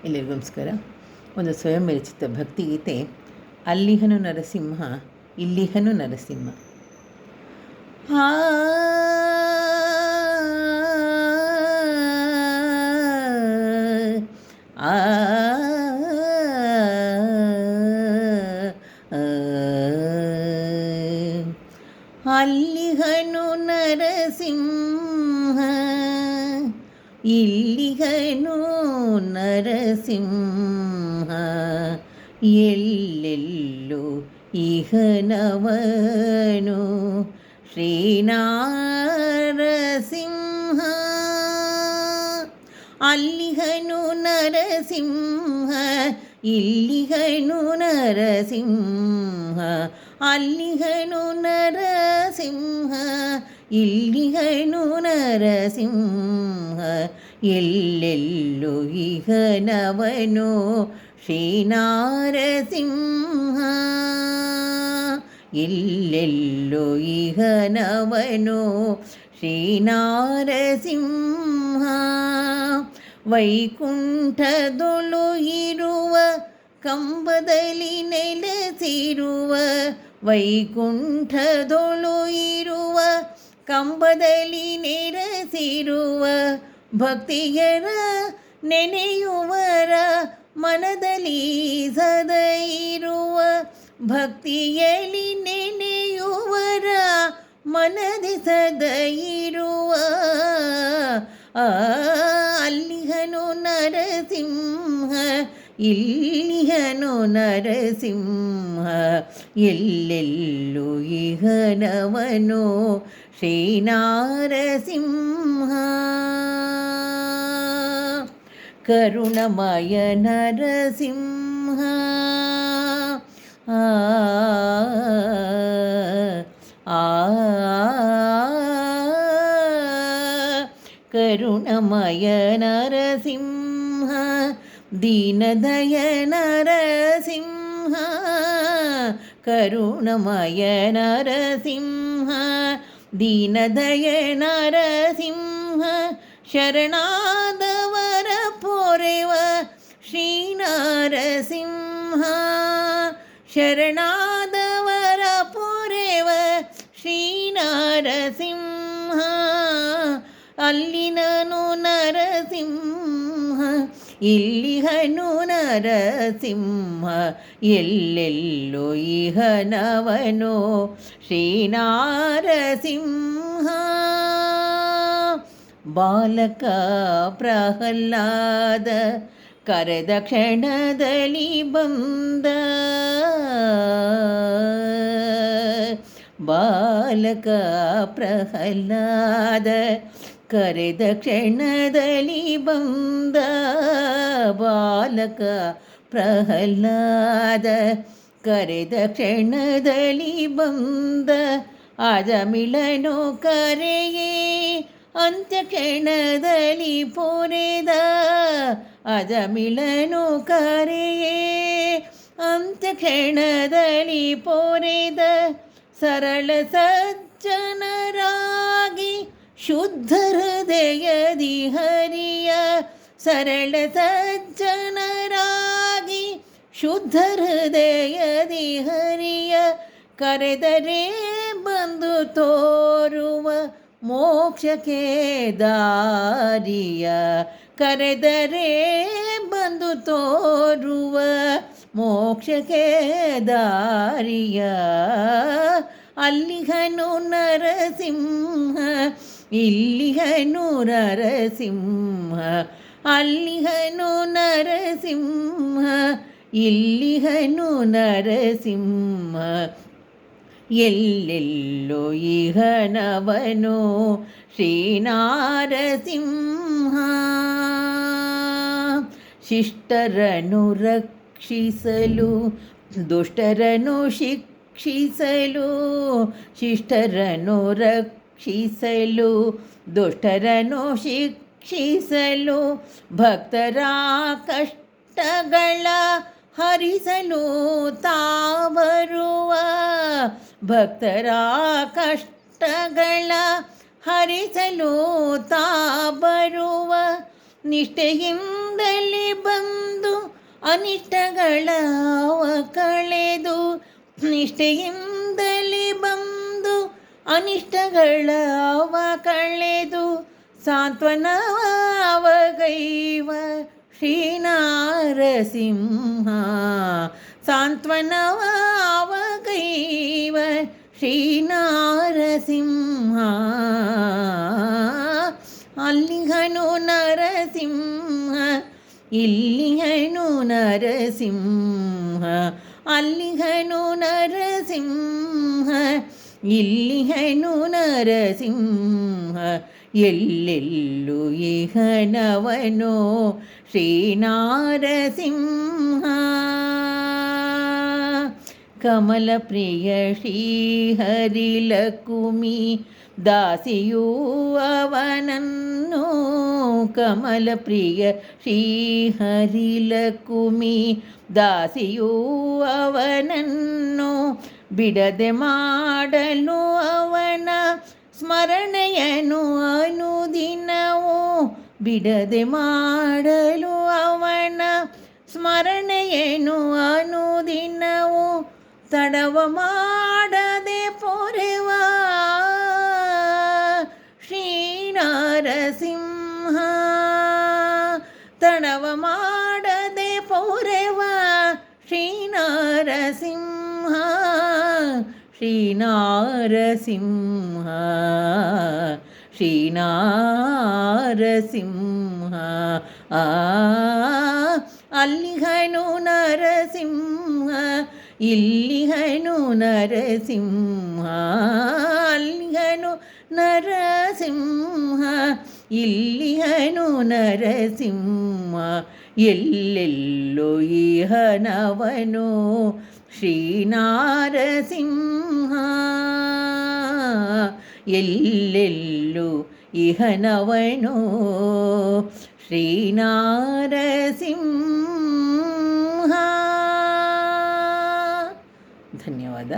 ಎಲ್ಲರಿಗೂ ನಮಸ್ಕಾರ. ಒಂದು ಸ್ವಯಂ ವಿರಚಿತ ಭಕ್ತಿಗೀತೆ. ಅಲ್ಲಿಹನು ನರಸಿಂಹ ಇಲ್ಲಿಹನು ನರಸಿಂಹ. ಆ ಅಲ್ಲಿಹನು ನರಸಿಂಹ ಇಲ್ಲಿಹನು ನರಸಿಂಹ, ಎಲ್ಲೆಲ್ಲೂ ಇಹನವನು ಶ್ರೀನಾರಸಿಂಹ. ಅಲ್ಲಿಹನು ನರಸಿಂಹ ಇಲ್ಲಿಹನು ನರಸಿಂಹ, ಅಲ್ಲಿಹನು ನರಸಿಂಹ ಇಲ್ಲಿಹನು ನರಸಿಂಹ, ಎಲ್ಲೆಲ್ಲೂ ಇಹನವನು ಶ್ರೀನಾರಸಿಂಹ, ಎಲ್ಲೆಲ್ಲೂ ಇಹನವನು ಶ್ರೀನಾರಸಿಂಹ. ವೈಕುಂಠದೊಳು ಇರುವ ಕಂಬದಲ್ಲಿ ನೆಲೆಸಿರುವ, ವೈಕುಂಠದೊಳು ಇರುವ ಕಂಬದಲ್ಲಿ ನೆಲೆಸಿರುವ, ಭಕ್ತಿಯರ ನೆನೆಯುವರ ಮನದಲ್ಲಿ ಸದಾ ಇರುವ, ಭಕ್ತಿಯಲ್ಲಿ ನೆನೆಯುವರ ಮನದಿ ಸದಾ ಇರುವ, ಅಲ್ಲಿಹನು ನರಸಿಂಹ ಇಲ್ಲಿಹನು ನರಸಿಂಹ, ಎಲ್ಲೆಲ್ಲೂ ಇಹನವನು ಶ್ರೀನಾರಸಿಂಹ. ಕರುಣಮಯ ನರಸಿಂಹ, ಕರುಣಮಯ ನರಸಿಂಹ, ದೀನದಯ ನರಸಿಂಹ, ಕರುಣಮಯ ನರಸಿಂಹ, ದೀನದಯ ನರಸಿಂಹ, ಶರಣಾದವರ ಪೊರೆವ ಶ್ರೀನಾರಸಿಂಹ, ಶರಣಾದವರ ಪೊರೆವ ಶ್ರೀನಾರಸಿಂಹ, ಅಲ್ಲಿಹನು ನರಸಿಂಹ ಇಲ್ಲಿಹನು ನರಸಿಂಹ, ಎಲ್ಲೆಲ್ಲೂ ಇಹನವನು ಶ್ರೀನಾರಸಿಂಹ. ಬಾಲಕ ಪ್ರಹ್ಲಾದ ಕರೆದ ಕ್ಷಣದಲ್ಲಿ ಬಂದ, ಬಾಲಕ ಪ್ರಹ್ಲಾದ ಕರೆದ ಕ್ಷಣದಲ್ಲಿ ಬಂದ, ಬಾಲಕ ಪ್ರಹ್ಲಾದ ಕರೆದ ಕ್ಷಣದಲ್ಲಿ ಬಂದ, ಅಜಮಿಳನು ಕರೆಯೇ ಅಂತ್ಯ ಕ್ಷಣದಲ್ಲಿ ಪೊರೆದ, ಅಜಮಿಳನು ಕರೆಯೇ ಅಂತ್ಯ ಕ್ಷಣದಲ್ಲಿ ಪೊರೆದ, ಸರಳ ಸಜ್ಜನರಾಗಿ ಶುದ್ಧ ಹೃದಯದಿ ಹರಿಯ, ಸರಳ ಸಜ್ಜನರಾಗಿ ಶುದ್ಧ ಹೃದಯದಿ ಹರಿಯ, ಕರೆದರೆ ಬಂದು ತೋರುವ ಮೋಕ್ಷಕ್ಕೆ ದಾರಿಯ, ಕರೆದರೆ ಬಂದು ತೋರುವ ಮೋಕ್ಷಕ್ಕೆ ದಾರಿಯ, ಅಲ್ಲಿಹನು ನರಸಿಂಹ ಇಲ್ಲಿಹನು ನರಸಿಂಹ, ಅಲ್ಲಿಹನು ನರಸಿಂಹ ಇಲ್ಲಿಹನು ನರಸಿಂಹ, ಎಲ್ಲೆಲ್ಲೂ ಇಹನವನು ಶ್ರೀನಾರಸಿಂಹ. ಶಿಷ್ಟರನ್ನು ರಕ್ಷಿಸಲು ದುಷ್ಟರನ್ನು ಶಿಕ್ಷಿಸಲು, ಶಿಷ್ಟರನ್ನು ರಕ್ಷಿಸಲು ದುಷ್ಟರನ್ನು ಶಿಕ್ಷಿಸಲು, ಭಕ್ತರ ಕಷ್ಟಗಳ ಹರಿಸಲು ತಾಬರುವ, ಭಕ್ತರ ಕಷ್ಟಗಳ ಹರಿಸಲು ತಾ ಬರುವ, ನಿಷ್ಠೆಯಿಂದ ಬಂದು ಅನಿಷ್ಟಗಳ ಕಳೆದು, ನಿಷ್ಠೆಯಿಂದಲೇ ಬಂದು ಅನಿಷ್ಟಗಳ ಕಳೆದು, ಸಾಂತ್ವನವಗೈವ ಶ್ರೀನಾರಸಿಂಹ, ಸಾಂತ್ವನವಗೈವ ಶ್ರೀನಾರಸಿಂಹ. ಅಲ್ಲಿಹನು ನರಸಿಂಹ, ಇಲ್ಲಿಹನು ನರಸಿಂಹ, ಅಲ್ಲಿಹನು ನರಸಿಂಹ, ಇಲ್ಲಿಹನು ನರಸಿಂಹ. ಎಲ್ಲೆಲ್ಲೂ ಇಹನವನೋ ಶ್ರೀನಾರಸಿಂಹ. ಕಮಲ ಪ್ರಿಯ ಶ್ರೀಹರಿಲಕುಮಿ ದಾಸಿಯೂ ಅವನನ್ನು, ಕಮಲ ಪ್ರಿಯ ಶ್ರೀಹರಿಲಕುಮಿ ದಾಸಿಯೂ ಅವನನ್ನು, ಬಿಡದೆ ಮಾಡಲು ಅವನ ಸ್ಮರಣೆಯನು ಅನುದಿನವೂ, ಬಿಡದೆ ಮಾಡಲು ಅವನ ಸ್ಮರಣೆಯನು ಅನುದಿನವೂ, ತಡವ ಮಾಡದೆ ಪೊರೆವ ಶ್ರೀನಾರಸಿಂಹ, ತಡವ ಮಾಡದೆ ಪೊರೆವ ಶ್ರೀನಾರಸಿಂಹ, ಶ್ರೀನಾರಸಿಂಹ, ಶ್ರೀನಾರಸಿಂಹ. ಅಲ್ಲಿಹನು ನರಸಿಂಹ, ಇಲ್ಲಿಹನು ನರಸಿಂಹ, ಅಲ್ಲಿಹನು ನರಸಿಂಹ, ಇಲ್ಲಿಹನು ನರಸಿಂಹ. ಎಲ್ಲೆಲ್ಲೋ ಇಹನವನೋ ಶ್ರೀನಾರಸಿಂಹ, ಎಲ್ಲೆಲ್ಲೂ ಇಹನವನೋ ಶ್ರೀನಾರಸಿಂಹ. ಧನ್ಯವಾದ.